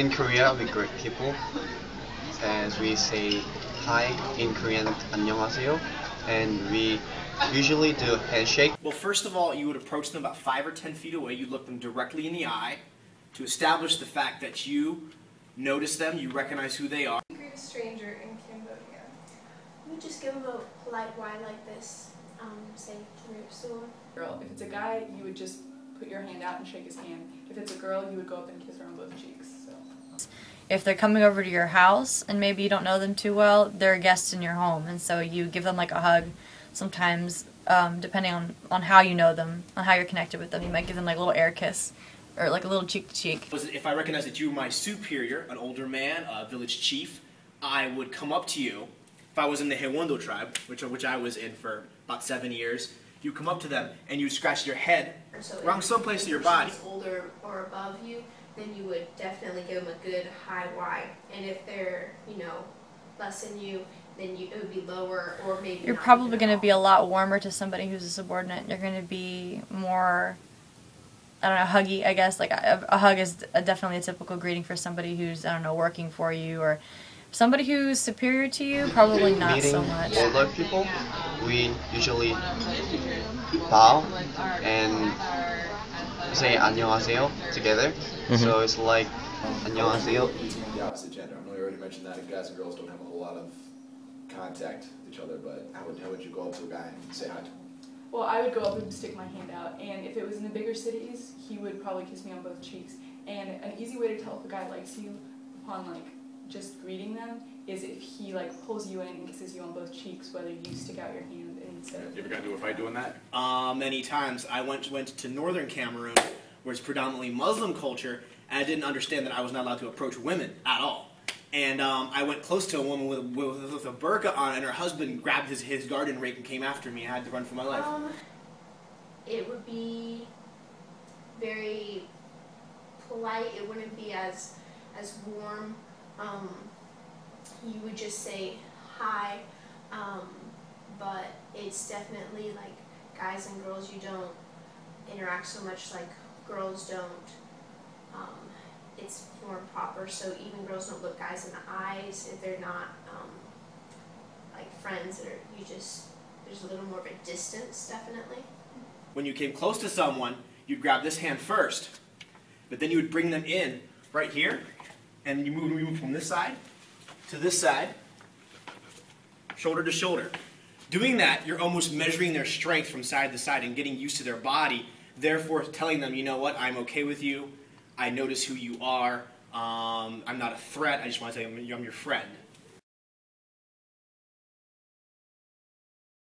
In Korea, we greet people as we say hi in Korean, 안녕하세요, and we usually do a handshake. Well, first of all, you would approach them about 5 or 10 feet away. You'd look them directly in the eye to establish the fact that you notice them, you recognize who they are. Greet a stranger in Cambodia. We just give them a polite Y like this. Say, Girl, if it's a guy, you would just put your hand out and shake his hand. If it's a girl, you would go up and kiss her on both cheeks. So. If they're coming over to your house and maybe you don't know them too well, they're a guest in your home, and so you give them like a hug. Sometimes, depending on how you know them, on how you're connected with them, you might give them like a little air kiss or like a little cheek to cheek. If I recognize that you were my superior, an older man, a village chief, I would come up to you. If I was in the Hewondo tribe, which I was in for about 7 years, you come up to them and you scratch your head around someplace in your body. If older or above you, then you would definitely give them a good high Y. And if they're, less than you, then it would be lower, or maybe you're probably going to be a lot warmer to somebody who's a subordinate. You're going to be more, I don't know, huggy, I guess. Like a hug is definitely a typical greeting for somebody who's, I don't know, working for you, or somebody who's superior to you, probably not so much. Older people, we usually bow and say 안녕하세요 together. So it's like 안녕하세요. The opposite gender. I know you already mentioned that guys and girls don't have a whole lot of contact with each other, but how would you go up to a guy and say hi to him? Well, I would go up and stick my hand out, and if it was in the bigger cities, he would probably kiss me on both cheeks. And an easy way to tell if a guy likes you upon just greeting them is if he pulls you in and kisses you on both cheeks, whether you stick out your hand instead of... You ever got into a fight doing that? Many times. I went to northern Cameroon, where it's predominantly Muslim culture, and I didn't understand that I was not allowed to approach women at all. And I went close to a woman with a burqa on, and her husband grabbed his garden rake and came after me. I had to run for my life. It would be very polite. It wouldn't be as warm. You would just say hi, but it's definitely like guys and girls, you don't interact so much like girls don't. It's more proper, so even girls don't look guys in the eyes if they're not friends, or there's a little more of a distance, definitely. When you came close to someone, you'd grab this hand first, but then you would bring them in right here, and you move from this side to this side, shoulder to shoulder. Doing that, you're almost measuring their strength from side to side and getting used to their body, therefore telling them, you know what, I'm okay with you, I notice who you are, I'm not a threat, I just want to tell you I'm your friend.